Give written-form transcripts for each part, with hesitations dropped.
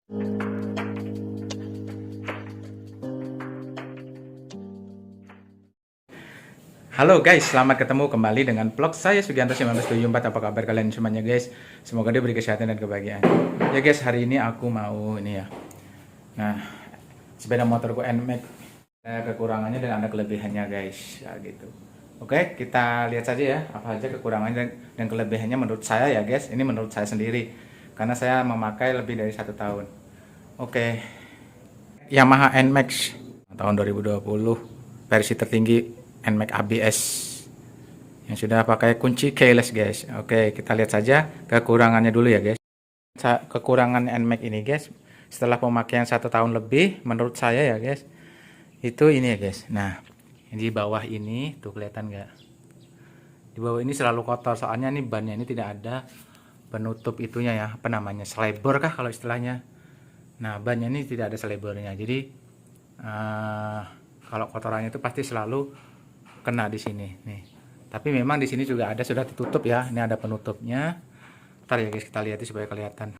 Halo guys, selamat ketemu kembali dengan vlog saya Sugianto 1974. Apa kabar kalian semuanya guys? Semoga diberi kesehatan dan kebahagiaan. Ya guys, hari ini aku mau ini ya. Nah, sepeda motorku NMAX ada kekurangannya dan ada kelebihannya guys. Ya gitu. Oke, kita lihat saja ya apa aja kekurangannya dan kelebihannya menurut saya ya guys. Ini menurut saya sendiri karena saya memakai lebih dari 1 tahun. Oke, Yamaha NMAX tahun 2020 versi tertinggi NMAX ABS yang sudah pakai kunci keyless guys. Oke, kita lihat saja kekurangannya dulu ya guys. Kekurangan NMAX ini guys, setelah pemakaian 1 tahun lebih, menurut saya ya guys, itu ini ya guys. Nah, di bawah ini tuh kelihatan nggak? Di bawah ini selalu kotor, soalnya nih bannya ini tidak ada penutup itunya ya, apa namanya, selebor kah kalau istilahnya. Nah, bannya ini tidak ada selebornya, jadi kalau kotorannya itu pasti selalu kena di sini nih. Tapi memang di sini juga ada, sudah ditutup ya. Ini ada penutupnya. Ntar ya guys, kita lihat supaya kelihatan.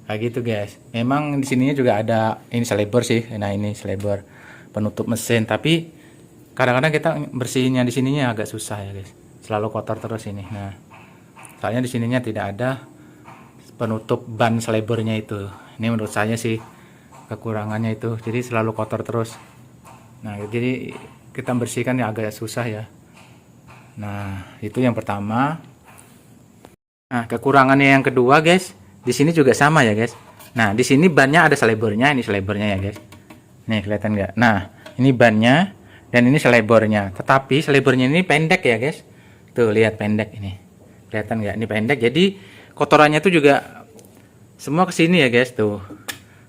Kayak gitu guys. Memang di sininya juga ada ini selebor sih. Nah, ini selebor penutup mesin, tapi kadang-kadang kita bersihinnya di sininya agak susah ya guys. Selalu kotor terus ini. Nah, soalnya di sininya tidak ada penutup ban selebornya itu. Ini menurut saya sih kekurangannya itu. Jadi selalu kotor terus. Nah, jadi kita bersihkan ya agak susah ya. Nah, itu yang pertama. Nah, kekurangannya yang kedua guys, di sini juga sama ya guys. Nah, di sini bannya ada selebornya, ini selebornya ya guys. Nih, kelihatan nggak? Nah, ini bannya dan ini selebornya. Tetapi selebornya ini pendek ya guys. Tuh, lihat pendek ini. Kelihatan nggak? Ini pendek. Jadi kotorannya itu juga semua ke sini ya guys tuh.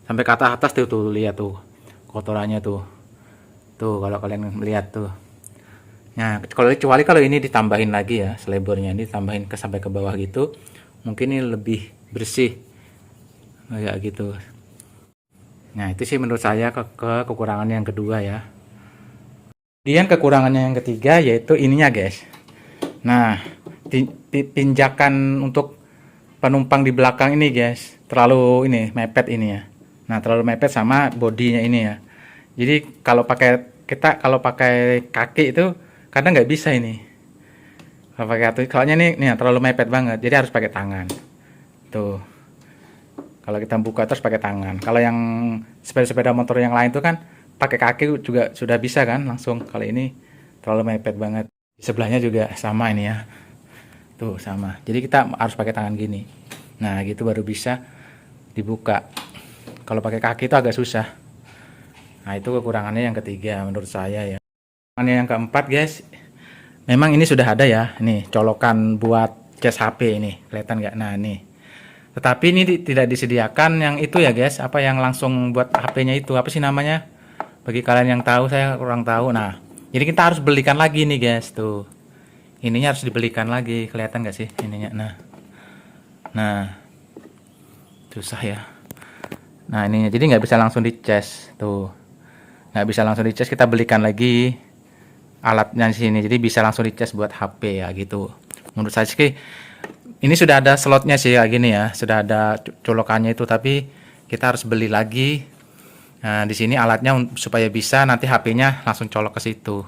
Sampai ke atas tuh lihat tuh. Kotorannya tuh. Tuh kalau kalian melihat tuh. Nah, kecuali kalau ini ditambahin lagi ya, selebornya ini ditambahin sampai ke bawah gitu, mungkin ini lebih bersih. Kayak gitu. Nah, itu sih menurut saya kekurangan yang kedua ya. Kemudian kekurangannya yang ketiga yaitu ininya guys. Nah, pinjakan untuk penumpang di belakang ini guys, terlalu ini mepet ini ya. Nah, terlalu mepet sama bodinya ini ya. Jadi kalau pakai kaki itu kadang nggak bisa ini. Kalau pakai kaki, soalnya nih terlalu mepet banget. Jadi harus pakai tangan. Tuh. Kalau kita buka terus pakai tangan. Kalau yang sepeda motor yang lain tuh kan pakai kaki juga sudah bisa kan langsung. Kalau ini terlalu mepet banget. Sebelahnya juga sama ini ya. Tuh sama. Jadi kita harus pakai tangan gini. Nah, gitu baru bisa dibuka. Kalau pakai kaki itu agak susah. Nah, itu kekurangannya yang ketiga menurut saya ya. Yang keempat guys, memang ini sudah ada ya, nih colokan buat cas HP ini, kelihatan nggak? Nah nih, tetapi ini tidak disediakan yang itu ya guys, apa yang langsung buat HP-nya itu, apa sih namanya? Bagi kalian yang tahu, saya kurang tahu. Nah, jadi kita harus belikan lagi nih guys, tuh. Ininya harus dibelikan lagi, kelihatan nggak sih ininya? Nah, susah ya. Nah ininya, jadi nggak bisa langsung dicas, tuh. Nggak bisa langsung dicas, kita belikan lagi alatnya di sini, jadi bisa langsung dicas buat HP ya gitu. Menurut saya sih ini sudah ada slotnya sih kayak gini ya, sudah ada colokannya itu, tapi kita harus beli lagi. Nah, di sini alatnya supaya bisa nanti HP-nya langsung colok ke situ.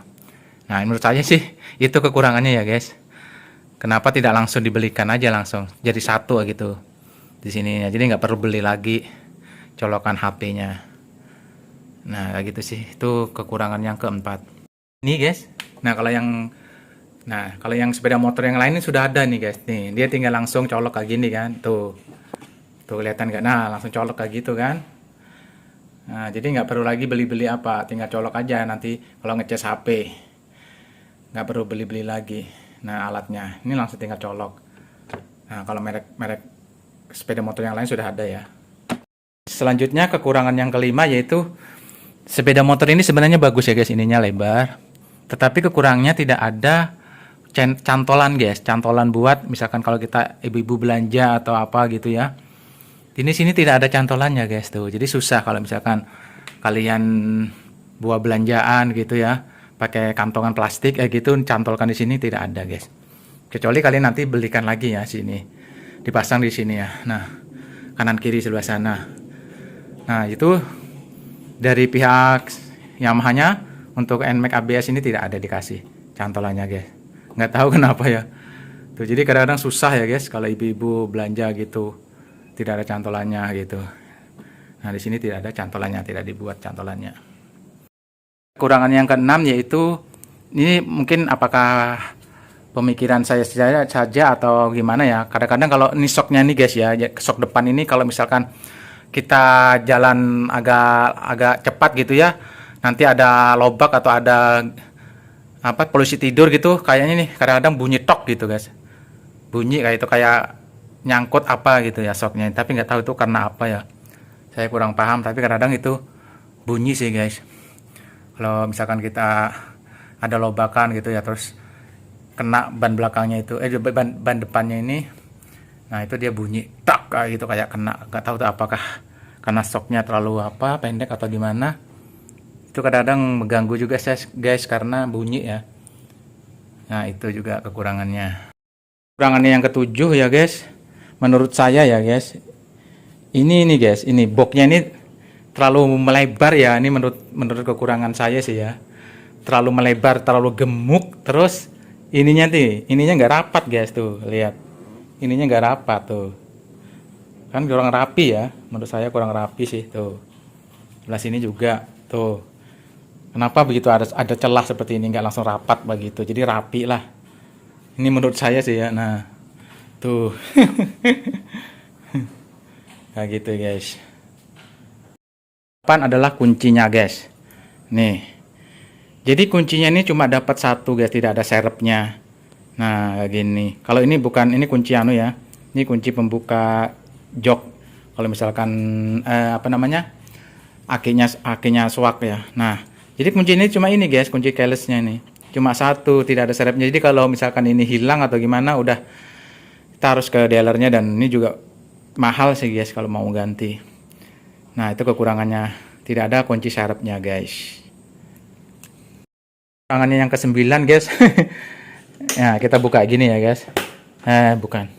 Nah, menurut saya sih itu kekurangannya ya guys. Kenapa tidak langsung dibelikan aja langsung jadi satu gitu di sini ya, jadi nggak perlu beli lagi colokan HP-nya. Nah, kayak gitu sih, itu kekurangan yang keempat. Nih guys, kalau yang sepeda motor yang lain ini sudah ada nih guys, nih dia tinggal langsung colok kayak gini kan, tuh kelihatan nggak? Nah, langsung colok kayak gitu kan. Nah, jadi nggak perlu lagi beli-beli apa, tinggal colok aja nanti kalau ngecas HP, nggak perlu beli-beli lagi. Nah, alatnya ini langsung tinggal colok. Nah, kalau merek sepeda motor yang lain sudah ada ya. Selanjutnya kekurangan yang kelima yaitu sepeda motor ini sebenarnya bagus ya guys, ininya lebar. Tetapi kekurangannya tidak ada cantolan guys, cantolan buat misalkan kalau kita ibu-ibu belanja atau apa gitu ya. Ini sini tidak ada cantolannya guys tuh. Jadi susah kalau misalkan kalian bawa belanjaan gitu ya, pakai kantongan plastik gitu, cantolkan di sini tidak ada guys. Kecuali kalian nanti belikan lagi ya sini. Dipasang di sini ya. Nah, kanan kiri sebelah sana. Nah itu dari pihak Yamaha-nya untuk NMAX ABS ini tidak ada dikasih cantolannya guys, nggak tahu kenapa ya tuh. Jadi kadang-kadang susah ya guys kalau ibu-ibu belanja gitu tidak ada cantolannya gitu. Nah di sini tidak ada cantolannya, tidak dibuat cantolannya. Kekurangan yang keenam yaitu ini mungkin apakah pemikiran saya saja atau gimana ya, kadang-kadang kalau ini shocknya nih guys ya, shock depan ini kalau misalkan kita jalan agak cepat gitu ya, nanti ada lobak atau ada apa polisi tidur gitu, kayaknya nih kadang-kadang bunyi tok gitu guys, bunyi kayak itu kayak nyangkut apa gitu ya shocknya, tapi nggak tahu itu karena apa ya, saya kurang paham, tapi kadang-kadang itu bunyi sih guys kalau misalkan kita ada lobakan gitu ya, terus kena ban belakangnya itu ban depannya ini, nah itu dia bunyi tak kayak gitu, kayak kena, nggak tahu tuh apakah karena shocknya terlalu apa pendek atau gimana, itu kadang-kadang mengganggu juga saya guys karena bunyi ya. Nah itu juga kekurangannya. Kekurangannya yang ketujuh ya guys, menurut saya ya guys, ini nih guys, ini boxnya ini terlalu melebar ya, ini menurut kekurangan saya sih ya, terlalu melebar, terlalu gemuk, terus ininya nggak rapat guys, tuh lihat, ininya nggak rapat tuh, kan kurang rapi ya, menurut saya kurang rapi sih tuh. Sebelah sini juga tuh, kenapa begitu ada celah seperti ini, nggak langsung rapat begitu, jadi rapi lah, ini menurut saya sih ya. Nah tuh kayak gitu guys. Depan adalah kuncinya guys, nih. Jadi kuncinya ini cuma dapat satu guys, tidak ada serepnya. Nah kayak gini. Kalau ini bukan, ini kunci anu ya, ini kunci pembuka jok. Kalau misalkan apa namanya, akinya swak ya. Nah jadi kunci ini cuma ini guys, kunci keylessnya ini cuma satu, tidak ada serepnya. Jadi kalau misalkan ini hilang atau gimana, udah kita harus ke dealernya, dan ini juga mahal sih guys kalau mau ganti. Nah itu kekurangannya, tidak ada kunci serepnya guys. Kekurangannya yang ke-9 guys. Ya kita buka gini ya guys. Bukan.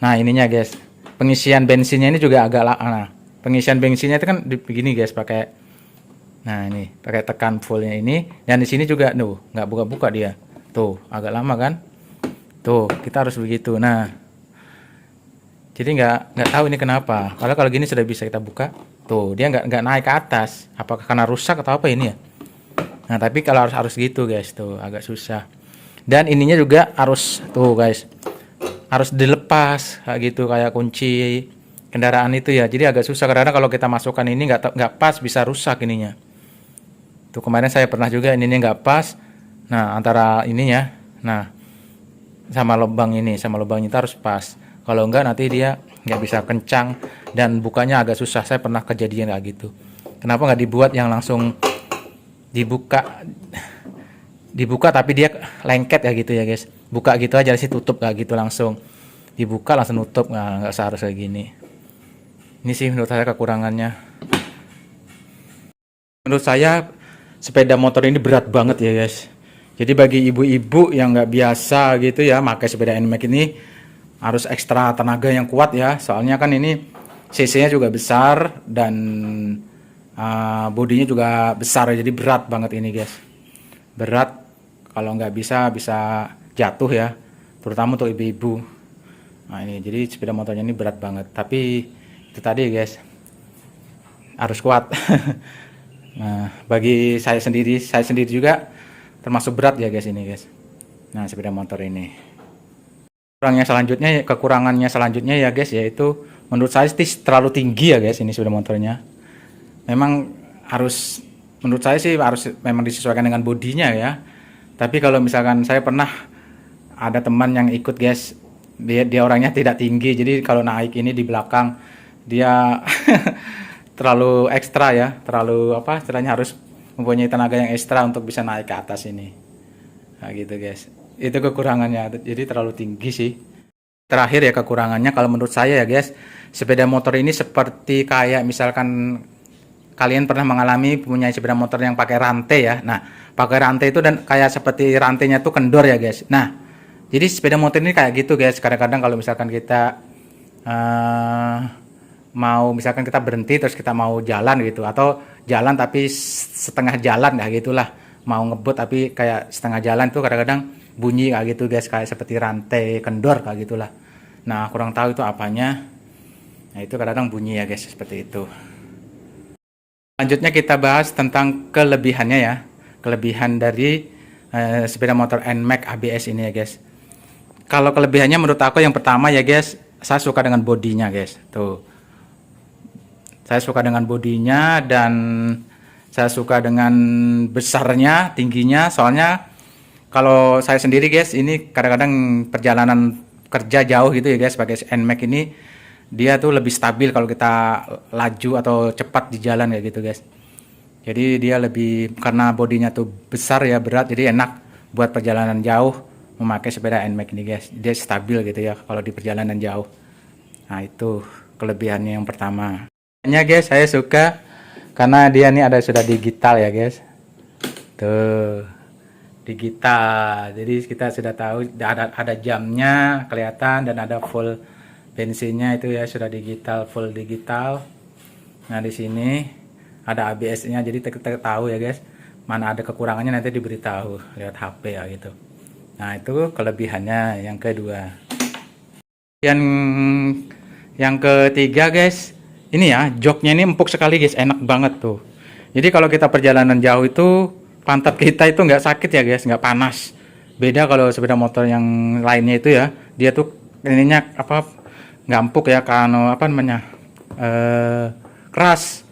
Nah ininya guys, pengisian bensinnya ini juga agak nah, pengisian bensinnya itu kan begini guys, pakai, nah ini pakai tekan fullnya ini, dan di sini juga tuh nggak buka-buka dia tuh, agak lama kan tuh, kita harus begitu. Nah jadi nggak tahu ini kenapa, padahal kalau gini sudah bisa kita buka tuh, dia nggak naik ke atas, apakah karena rusak atau apa ini ya. Nah tapi kalau harus gitu guys, tuh agak susah. Dan ininya juga harus tuh guys, harus dilepas kayak gitu, kayak kunci kendaraan itu ya, jadi agak susah karena kalau kita masukkan ini nggak pas, bisa rusak ininya. Tuh kemarin saya pernah juga ininya nggak pas, nah antara ininya, nah sama lubang ini harus pas, kalau enggak nanti dia nggak bisa kencang dan bukanya agak susah. Saya pernah kejadian kayak gitu. Kenapa nggak dibuat yang langsung dibuka tapi dia lengket kayak gitu ya guys, buka gitu aja sih, tutup kayak gitu, langsung dibuka langsung nutup, nggak seharus kayak gini. Ini sih menurut saya kekurangannya. Menurut saya sepeda motor ini berat banget ya guys, jadi bagi ibu-ibu yang nggak biasa gitu ya pakai sepeda NMAX ini, harus ekstra tenaga yang kuat ya, soalnya kan ini cc-nya juga besar dan bodinya juga besar, jadi berat banget ini guys, berat. Kalau nggak bisa jatuh ya, terutama untuk ibu-ibu. Nah ini jadi sepeda motornya ini berat banget, tapi itu tadi guys, harus kuat. Nah bagi saya sendiri juga termasuk berat ya guys ini guys. Nah sepeda motor ini. Kekurangannya selanjutnya ya guys, yaitu menurut saya terlalu tinggi ya guys ini sepeda motornya. Memang harus, menurut saya sih harus memang disesuaikan dengan bodinya ya. Tapi kalau misalkan saya pernah ada teman yang ikut guys, dia orangnya tidak tinggi, jadi kalau naik ini di belakang dia terlalu ekstra ya, terlalu apa istilahnya, harus mempunyai tenaga yang ekstra untuk bisa naik ke atas ini. Nah gitu guys, itu kekurangannya, jadi terlalu tinggi sih. Terakhir ya kekurangannya kalau menurut saya ya guys, sepeda motor ini seperti kayak misalkan kalian pernah mengalami punya sepeda motor yang pakai rantai ya. Nah pakai rantai itu dan kayak seperti rantainya tuh kendor ya guys. Nah jadi sepeda motor ini kayak gitu guys, kadang-kadang kalau misalkan kita mau misalkan kita berhenti terus kita mau jalan gitu, atau jalan tapi setengah jalan ya gitulah, mau ngebut tapi kayak setengah jalan tuh kadang-kadang bunyi kayak gitu guys, kayak seperti rantai kendor kayak gitulah. Nah kurang tahu itu apanya. Nah itu kadang-kadang bunyi ya guys, seperti itu. Selanjutnya kita bahas tentang kelebihannya ya, kelebihan dari sepeda motor NMAX ABS ini ya guys. Kalau kelebihannya menurut aku yang pertama ya guys, saya suka dengan bodinya guys. Tuh, saya suka dengan bodinya dan saya suka dengan besarnya, tingginya. Soalnya kalau saya sendiri guys, ini kadang-kadang perjalanan kerja jauh gitu ya guys, pakai NMAX ini dia tuh lebih stabil kalau kita laju atau cepat di jalan ya gitu guys. Jadi dia lebih, karena bodinya tuh besar ya, berat, jadi enak buat perjalanan jauh memakai sepeda NMAX ini guys. Dia stabil gitu ya kalau di perjalanan jauh. Nah itu kelebihannya yang pertama. Hanya guys saya suka karena dia ini ada sudah digital ya guys. Tuh digital, jadi kita sudah tahu ada jamnya kelihatan dan ada full bensinnya itu ya, sudah digital, full digital. Nah di sini ada ABS-nya, jadi kita tahu ya guys, mana ada kekurangannya nanti diberitahu lewat HP ya gitu. Nah itu kelebihannya yang kedua. Yang ketiga guys, ini ya joknya ini empuk sekali guys, enak banget tuh. Jadi kalau kita perjalanan jauh itu pantat kita itu nggak sakit ya guys, nggak panas. Beda kalau sepeda motor yang lainnya itu ya, dia tuh ininya apa, nggak empuk ya, karena apa namanya, keras.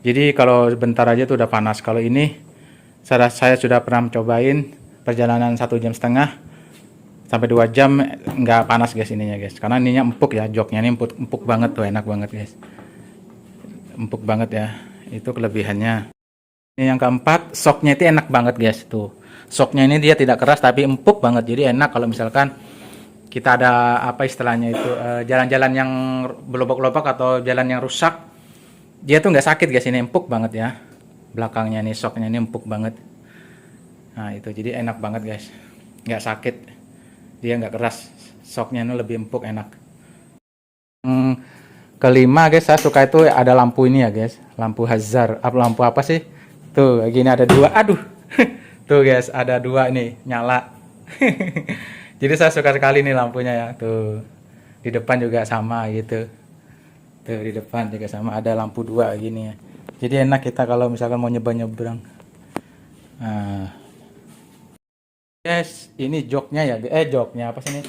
Jadi kalau bentar aja tuh udah panas. Kalau ini saya sudah pernah cobain perjalanan 1,5 jam sampai 2 jam nggak panas guys ininya guys, karena ininya empuk ya, joknya ini empuk banget tuh, enak banget guys, empuk banget ya. Itu kelebihannya. Ini yang keempat, shocknya itu enak banget guys. Tuh shocknya ini dia tidak keras tapi empuk banget, jadi enak kalau misalkan kita ada apa istilahnya itu, jalan-jalan yang berlobak-lobak atau jalan yang rusak, dia tuh nggak sakit guys, ini empuk banget ya. Belakangnya nih shocknya ini empuk banget. Nah itu jadi enak banget guys, nggak sakit, dia nggak keras, shocknya ini lebih empuk, enak. Kelima guys, saya suka itu ada lampu ini ya guys, lampu hazard, lampu apa sih tuh, gini ada dua, aduh tuh guys ada dua nih nyala. Jadi saya suka sekali nih lampunya ya, tuh di depan juga sama gitu, tuh di depan juga sama ada lampu dua gini ya, jadi enak kita kalau misalkan mau nyebrang. Nah guys ini joknya ya, joknya apa sih ini,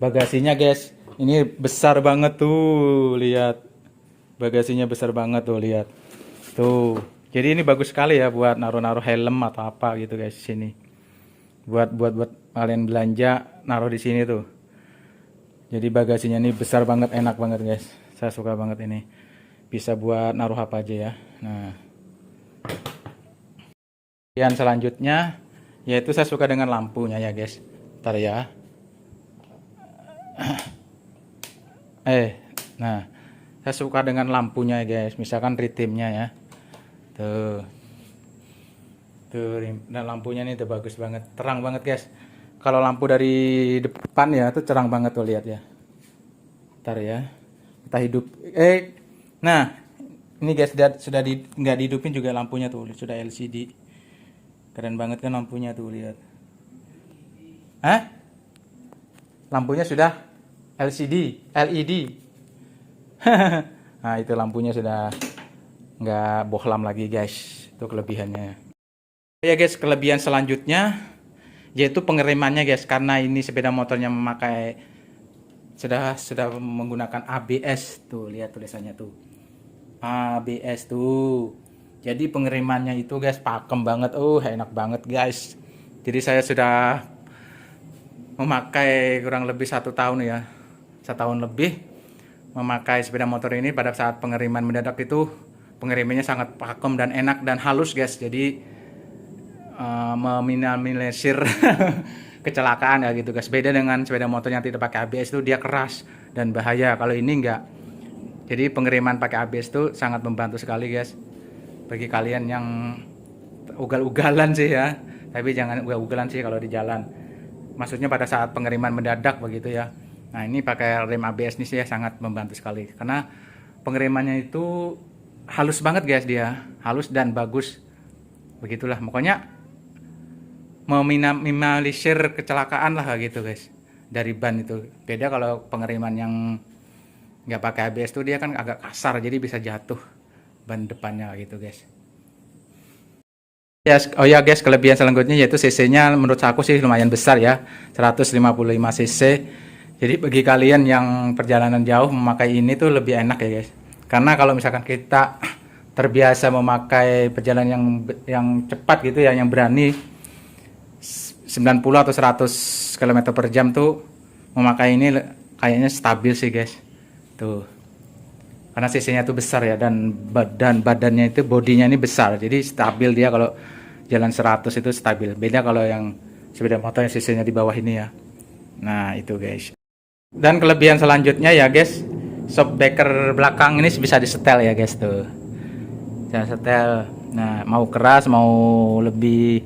bagasinya guys, ini besar banget tuh, lihat bagasinya besar banget tuh, lihat tuh. Jadi ini bagus sekali ya buat naruh-naruh helm atau apa gitu guys sini, buat kalian belanja naruh di sini tuh. Jadi bagasinya ini besar banget, enak banget guys, saya suka banget ini, bisa buat naruh apa aja ya. Nah yang selanjutnya yaitu saya suka dengan lampunya ya guys, ntar ya. Nah saya suka dengan lampunya ya guys, misalkan retimnya ya, tuh nah lampunya ini tuh bagus banget, terang banget guys. Kalau lampu dari depan ya tuh cerang banget tuh, lihat ya. Ntar ya kita hidup, nah ini guys sudah nggak dihidupin juga lampunya tuh, sudah LCD, keren banget kan lampunya tuh, lihat. Lampunya sudah LED. Nah itu lampunya sudah nggak bohlam lagi guys, itu kelebihannya ya guys. Kelebihan selanjutnya yaitu pengirimannya guys, karena ini sepeda motornya memakai sudah menggunakan ABS tuh, lihat tulisannya tuh ABS tuh. Jadi pengirimannya itu guys pakem banget, enak banget guys. Jadi saya sudah memakai kurang lebih 1 tahun ya, 1 tahun lebih memakai sepeda motor ini. Pada saat pengiriman mendadak itu pengirimannya sangat pakem dan enak dan halus guys, jadi meminimalisir kecelakaan ya gitu guys. Beda dengan sepeda motor yang tidak pakai ABS itu dia keras dan bahaya, kalau ini enggak. Jadi pengiriman pakai ABS itu sangat membantu sekali guys, bagi kalian yang ugal-ugalan sih ya, tapi jangan ugal-ugalan sih kalau di jalan, maksudnya pada saat pengiriman mendadak begitu ya. Nah ini pakai rem ABS ini sih ya sangat membantu sekali, karena pengirimannya itu halus banget guys, dia halus dan bagus. Begitulah pokoknya, meminimalisir kecelakaan lah gitu guys dari ban itu. Beda kalau pengiriman yang nggak pakai ABS tuh dia kan agak kasar, jadi bisa jatuh ban depannya gitu guys. Ya, oh ya guys, kelebihan selanjutnya yaitu cc-nya menurut aku sih lumayan besar ya, 155 cc. Jadi bagi kalian yang perjalanan jauh memakai ini tuh lebih enak ya guys. Karena kalau misalkan kita terbiasa memakai perjalanan yang cepat gitu ya, yang berani 90 atau 100 km per jam tuh, memakai ini kayaknya stabil sih guys. Tuh. Karena cc-nya tuh besar ya, dan badannya itu, bodinya ini besar. Jadi stabil dia kalau jalan 100 itu stabil. Beda kalau yang sepeda motor yang cc-nya di bawah ini ya. Nah, itu guys. Dan kelebihan selanjutnya ya guys, shockbreaker belakang ini bisa disetel ya guys tuh. Bisa setel. Nah, mau keras, mau lebih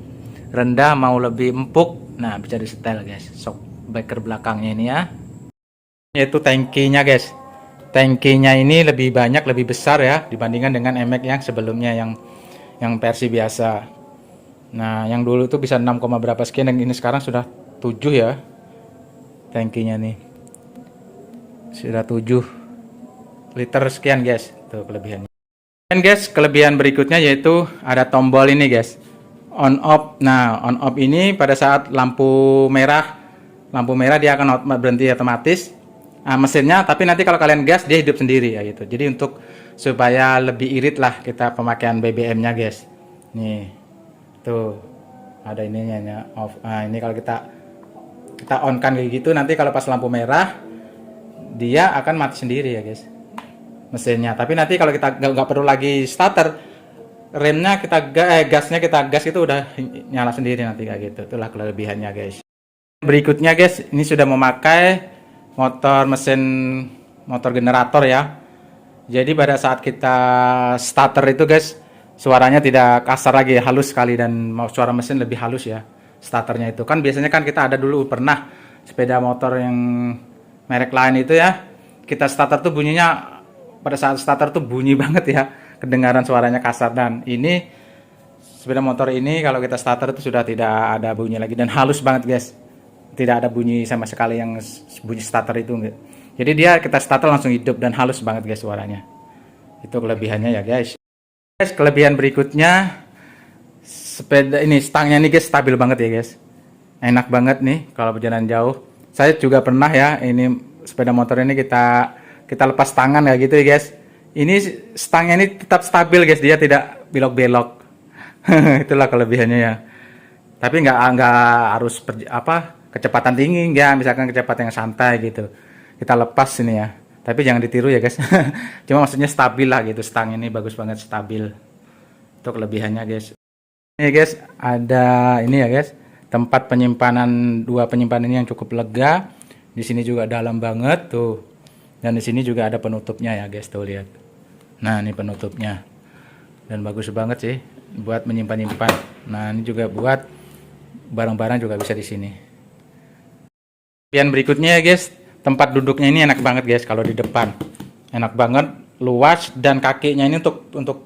rendah, mau lebih empuk, nah bisa disetel guys. Shockbreaker belakangnya ini ya. Yaitu tangkinya guys. Tangkinya ini lebih banyak, lebih besar ya dibandingkan dengan NMAX yang sebelumnya, yang versi biasa. Nah, yang dulu tuh bisa 6, berapa sekian, dan ini sekarang sudah 7 ya. Tangkinya nih. Sudah 7 liter sekian guys. Tuh kelebihannya. Dan guys, kelebihan berikutnya yaitu ada tombol ini guys. On off. Nah, on off ini pada saat lampu merah dia akan berhenti otomatis. Nah, mesinnya, tapi nanti kalau kalian gas dia hidup sendiri ya gitu. Jadi untuk supaya lebih irit lah kita pemakaian BBM-nya guys. Nih, tuh ada ininya ya, off. Nah, ini kalau kita on kan kayak gitu, nanti kalau pas lampu merah dia akan mati sendiri ya guys, mesinnya. Tapi nanti kalau kita nggak perlu lagi starter, remnya gasnya kita gas itu udah nyala sendiri nanti kayak gitu. Itulah kelebihannya guys. Berikutnya guys, ini sudah memakai motor generator ya. Jadi pada saat kita starter itu guys, suaranya tidak kasar lagi, halus sekali, dan suara mesin lebih halus ya starternya itu. Kan biasanya kan kita ada dulu pernah sepeda motor yang merek lain itu ya, kita starter tuh bunyinya, pada saat starter tuh bunyi banget ya, kedengaran suaranya kasar. Dan ini sepeda motor ini kalau kita starter itu sudah tidak ada bunyi lagi dan halus banget guys. Tidak ada bunyi sama sekali yang bunyi starter itu enggak. Jadi dia kita starter langsung hidup dan halus banget guys suaranya. Itu kelebihannya ya guys. Guys, kelebihan berikutnya, sepeda ini stangnya nih guys stabil banget ya guys. Enak banget nih kalau perjalanan jauh. Saya juga pernah ya, ini sepeda motor ini kita lepas tangan ya gitu ya guys. Ini stangnya ini tetap stabil guys, dia tidak belok-belok. Itulah kelebihannya ya. Tapi nggak harus kecepatan tinggi, enggak, misalkan kecepatan yang santai gitu. Kita lepas ini ya. Tapi jangan ditiru ya guys. Cuma maksudnya stabil lah gitu, stang ini bagus banget, stabil. Itu kelebihannya guys. Ini guys, ada ini ya guys, tempat penyimpanan, 2 penyimpanan ini yang cukup lega. Di sini juga dalam banget tuh. Dan di sini juga ada penutupnya ya guys, tuh lihat. Nah, ini penutupnya. Dan bagus banget sih buat menyimpan-nyimpan. Nah, ini juga buat barang-barang juga bisa di sini. Yang berikutnya ya guys, tempat duduknya ini enak banget guys kalau di depan. Enak banget, luas, dan kakinya ini untuk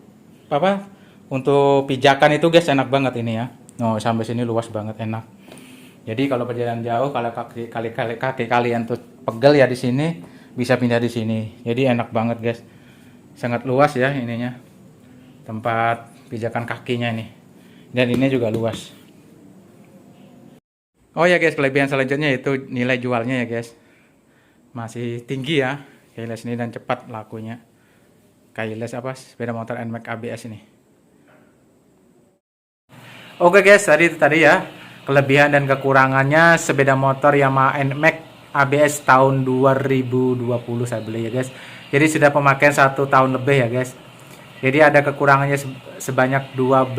pijakan itu guys, enak banget ini ya. Oh, sampai sini luas banget, enak. Jadi kalau perjalanan jauh, kalau kaki kalian tuh pegel ya di sini, bisa pindah di sini. Jadi enak banget guys. Sangat luas ya ininya. Tempat pijakan kakinya ini. Dan ini juga luas. Oh ya guys, kelebihan selanjutnya itu nilai jualnya ya guys. Masih tinggi ya, keyless ini, dan cepat lakunya. Keyless sepeda motor NMAX ABS ini. Oke guys, tadi ya kelebihan dan kekurangannya sepeda motor Yamaha NMAX ABS tahun 2020 saya beli ya guys. Jadi sudah pemakaian 1 tahun lebih ya guys. Jadi ada kekurangannya sebanyak 12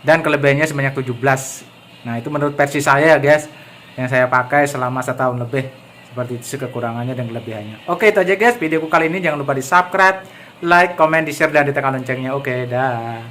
dan kelebihannya sebanyak 17. Nah, itu menurut versi saya ya guys, yang saya pakai selama 1 tahun lebih. Seperti itu kekurangannya dan kelebihannya. Oke, itu aja guys videoku kali ini. Jangan lupa di subscribe, like, comment, di share, dan ditekan loncengnya. Oke, dah.